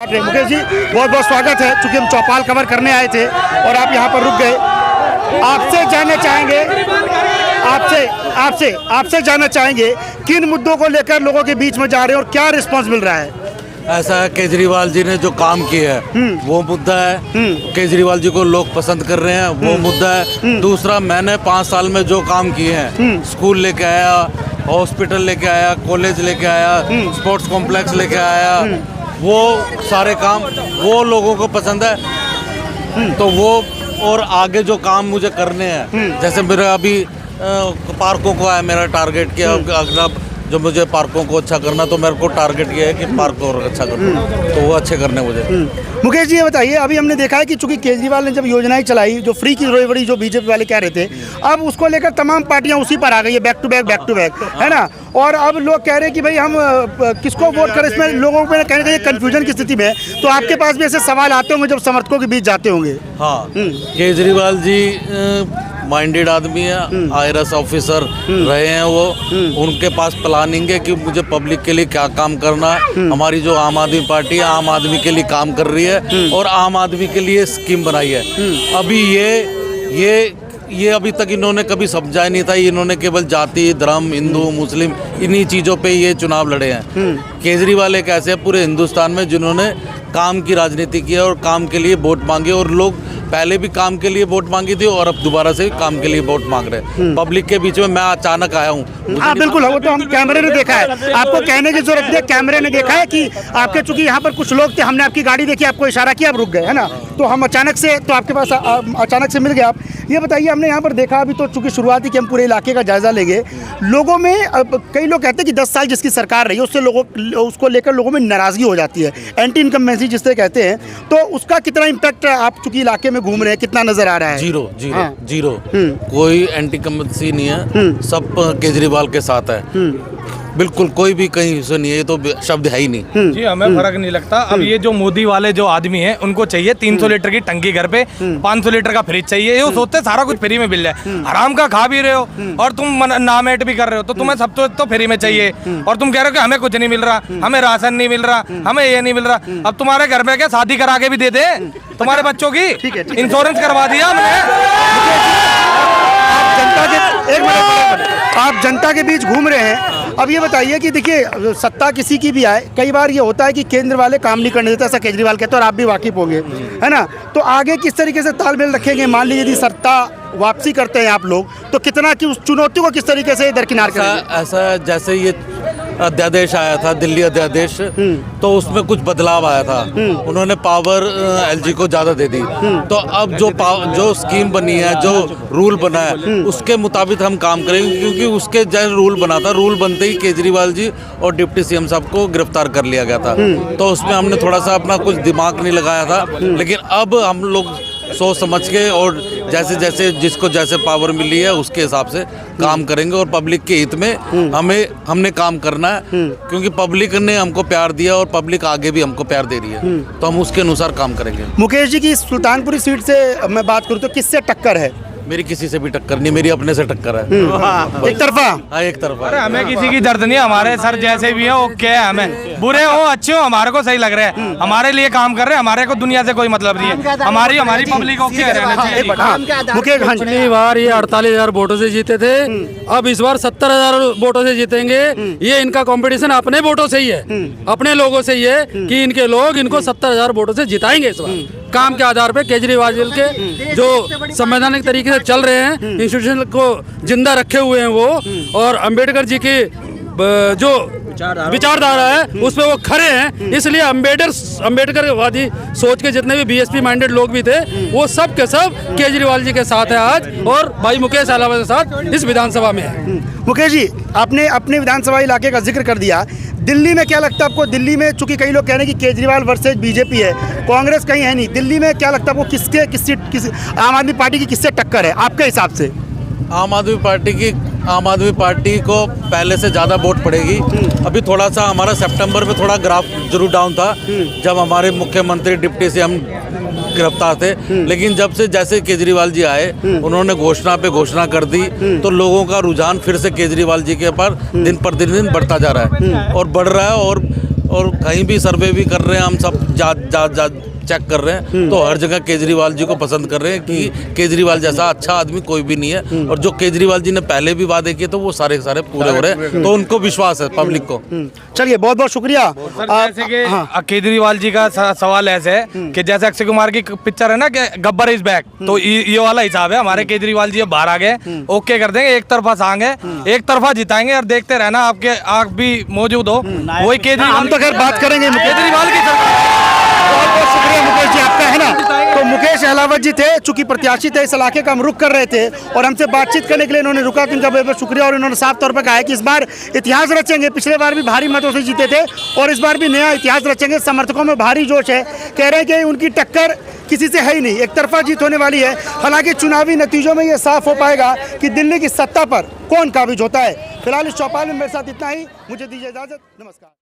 मुकेश जी बहुत बहुत स्वागत है। चूंकि हम चौपाल कवर करने आए थे और आप यहाँ पर रुक गए, आपसे जानना चाहेंगे आपसे जानना चाहेंगे किन मुद्दों को लेकर लोगों के बीच में जा रहे हैं और क्या रिस्पांस मिल रहा है। ऐसा है, केजरीवाल जी ने जो काम किया है वो मुद्दा है। केजरीवाल जी को लोग पसंद कर रहे हैं, वो मुद्दा है। दूसरा, मैंने 5 साल में जो काम किए हैं, स्कूल लेके आया, हॉस्पिटल लेके आया, कॉलेज लेके आया, स्पोर्ट्स कॉम्प्लेक्स लेके आया, वो सारे काम वो लोगों को पसंद है। तो वो और आगे जो काम मुझे करने हैं, जैसे मेरा अभी पार्कों को है मेरा टारगेट किया। अगर जो मुझे पार्कों को अच्छा करना, तो मेरे को टारगेट किया है कि पार्क और अच्छा करना, तो वो अच्छे करने मुझे। मुकेश जी ये बताइए, अभी हमने देखा है कि चूंकि केजरीवाल ने जब योजनाएं चलाई, जो फ्री की बड़ी जो बीजेपी वाले कह रहे थे, अब उसको लेकर तमाम पार्टियां उसी पर आ गई है, बैक टू बैक है ना। और अब लोग कह रहे हैं कि भाई हम किसको वोट करें, इसमें लोगों में कहीं ना कहीं कंफ्यूजन की स्थिति में है। तो आपके पास भी ऐसे सवाल आते होंगे जब समर्थकों के बीच जाते होंगे। हाँ, केजरीवाल जी माइंडेड आदमी है, IRS ऑफिसर रहे हैं वो। उनके पास प्लानिंग है कि मुझे पब्लिक के लिए क्या काम करना है। हमारी जो आम आदमी पार्टी है, आम आदमी के लिए काम कर रही है और आम आदमी के लिए स्कीम बनाई है। अभी ये अभी तक इन्होंने कभी समझा ही नहीं था। इन्होंने केवल जाति, धर्म, हिंदू, मुस्लिम, इन्हीं चीज़ों पे ये चुनाव लड़े हैं। केजरीवाल एक ऐसे है पूरे हिंदुस्तान में जिन्होंने काम की राजनीति की है और काम के लिए वोट मांगे, और लोग पहले भी काम के लिए वोट मांगी थी और अब दोबारा से काम के लिए वोट मांग रहे हैं। पब्लिक के बीच में मैं अचानक आया हूँ। हाँ बिल्कुल, वो तो हम कैमरे ने देखा है, आपको कहने की जरूरत नहीं, कैमरे ने देखा है कि आपके चूंकि यहाँ पर कुछ लोग थे, हमने आपकी गाड़ी देखी, आपको इशारा किया, आप रुक गए, है ना। तो हम अचानक से तो आपके पास अचानक से मिल गए। आप ये बताइए, हमने यहाँ पर देखा अभी तो चूंकि शुरुआती कि हम पूरे इलाके का जायजा लेंगे, लोगों में कई लोग कहते हैं कि 10 साल जिसकी सरकार रही है उससे उसको लेकर लोगों में नाराजगी हो जाती है, एंटी इनकम्बेंसी जिससे कहते हैं। तो उसका कितना इम्पैक्ट आप चूंकि इलाके में घूम रहे हैं, कितना नजर आ रहा है? जीरो। कोई एंटी इनकम्बेंसी नहीं है, सब केजरीवाल के साथ है। बिल्कुल कोई भी कहीं से नहीं है, ये तो शब्द है ही नहीं। जी हमें फर्क नहीं लगता। अब ये जो मोदी वाले जो आदमी हैं, उनको चाहिए 300 लीटर की टंकी घर पे, 500 लीटर का फ्रिज चाहिए। ये सोचते सारा कुछ फ्री में मिल जाए। हराम का खा भी रहे हो और तुम नामेट भी कर रहे हो, तो तुम्हें सब तो फ्री में चाहिए। और तुम कह रहे हो कि हमें कुछ नहीं मिल रहा, हमें राशन नहीं मिल रहा, हमें ये नहीं मिल रहा। अब तुम्हारे घर में क्या शादी करा के भी दे दे तुम्हारे बच्चों की, इंश्योरेंस करवा दिया हमने। आप जनता के बीच घूम रहे हैं। अब ये बताइए कि देखिए, सत्ता किसी की भी आए, कई बार ये होता है कि केंद्र वाले काम नहीं करने देते, ऐसा केजरीवाल कहते हैं और आप भी वाकिफ होंगे, है ना। तो आगे किस तरीके से तालमेल रखेंगे? मान लीजिए यदि सत्ता वापसी करते हैं आप लोग, तो कितना कि उस चुनौती को किस तरीके से दरकिनार करेंगे? ऐसा जैसे ये अध्यादेश आया था, दिल्ली अध्यादेश, तो उसमें कुछ बदलाव आया था। उन्होंने पावर LG को ज़्यादा दे दी। तो अब जो स्कीम बनी है, जो रूल बना है, उसके मुताबिक हम काम करेंगे। क्योंकि उसके जैसे रूल बना था, रूल बनते ही केजरीवाल जी और डिप्टी CM साहब को गिरफ्तार कर लिया गया था। तो उसमें हमने थोड़ा सा अपना कुछ दिमाग नहीं लगाया था। लेकिन अब हम लोग सोच समझ के और जैसे जैसे जिसको जैसे पावर मिली है उसके हिसाब से काम करेंगे और पब्लिक के हित में हमने काम करना है। क्योंकि पब्लिक ने हमको प्यार दिया और पब्लिक आगे भी हमको प्यार दे रही है, तो हम उसके अनुसार काम करेंगे। मुकेश जी की सुल्तानपुरी सीट से मैं बात करूँ तो किससे टक्कर है? मेरी किसी से भी टक्कर नहीं, मेरी अपने से टक्कर है। एक तरफा? हाँ, एक तरफा। अरे हमें किसी की दर्द नहीं है, हमारे सर जैसे भी है ओके है। हमें बुरे हो अच्छे हो, हमारे को सही लग रहे हैं, हमारे लिए काम कर रहे हैं। हमारे को दुनिया से कोई मतलब नहीं है, हमारी पब्लिक ओके है। मुकेश, पिछली बार ये 48,000 वोटों से जीते थे, अब इस बार 70,000 वोटों से जीतेंगे। ये इनका कंपटीशन अपने वोटों से ही है, अपने लोगों से ही है कि इनके लोग इनको 70,000 वोटों से जिताएंगे इस बार। काम के आधार पे केजरीवाल जी के जो संवैधानिक तरीके से चल रहे हैं, इंस्टीट्यूशन को जिंदा रखे हुए हैं वो, और अंबेडकर जी की जो विचारधारा है उस पे वो खड़े हैं। इसलिए अंबेडकरवादी सोच के जितने भी BSP माइंडेड लोग भी थे, वो सब के सब केजरीवाल जी के साथ है आज, और भाई मुकेश अलावा के साथ इस विधानसभा में है। मुकेश जी, आपने अपने विधानसभा इलाके का जिक्र कर दिया। दिल्ली में क्या लगता है आपको? दिल्ली में चूंकि कई लोग कह रहे हैं कि केजरीवाल वर्सेज BJP है, कांग्रेस कहीं है नहीं, दिल्ली में क्या लगता है आपको आम आदमी पार्टी की किससे टक्कर है आपके हिसाब से? आम आदमी पार्टी को पहले से ज़्यादा वोट पड़ेगी। अभी थोड़ा सा हमारा सितंबर में थोड़ा ग्राफ जरूर डाउन था, जब हमारे मुख्यमंत्री डिप्टी CM गिरफ्तार थे। लेकिन जब से जैसे केजरीवाल जी आए, उन्होंने घोषणा पे घोषणा कर दी, तो लोगों का रुझान फिर से केजरीवाल जी के पर दिन पर दिन बढ़ता जा रहा है और बढ़ रहा है। और और कहीं भी सर्वे भी कर रहे हैं, हम सब जा चेक कर रहे हैं, तो हर जगह केजरीवाल जी को पसंद कर रहे हैं कि केजरीवाल जैसा अच्छा आदमी कोई भी नहीं है। और जो केजरीवाल जी ने पहले भी वादे किए तो वो सारे पूरे हो रहे हैं, तो उनको विश्वास है पब्लिक को। चलिए बहुत बहुत शुक्रिया। जैसे कि केजरीवाल जी का सवाल ऐसे है कि जैसे अक्षय कुमार की पिक्चर है ना कि गब्बर इज बैक, तो ये वाला हिसाब है। हमारे केजरीवाल जी बाहर आ गए, ओके कर देंगे, एक तरफा सांग है, एक तरफा जिताएंगे और देखते रहना, आपके आंख भी मौजूद हो। वही केजरीवाल, हम तो खैर बात करेंगे केजरीवाल की सरकार। बहुत बहुत शुक्रिया मुकेश जी आपका, है ना। तो मुकेश अहलावत जी थे, चूंकि प्रत्याशी थे, इस इलाके का हम रुख कर रहे थे और हमसे बातचीत करने के लिए इन्होंने रुका, तो इनका बहुत बहुत शुक्रिया। और इन्होंने साफ तौर पर कहा है कि इस बार इतिहास रचेंगे, पिछले बार भी भारी मतों से जीते थे और इस बार भी नया इतिहास रचेंगे। समर्थकों में भारी जोश है, कह रहे हैं कि उनकी टक्कर किसी से है ही नहीं, एक तरफा जीत होने वाली है। हालांकि चुनावी नतीजों में ये साफ हो पाएगा कि दिल्ली की सत्ता पर कौन काबिज होता है। फिलहाल इस चौपाल में मेरे साथ इतना ही, मुझे दीजिए इजाजत, नमस्कार।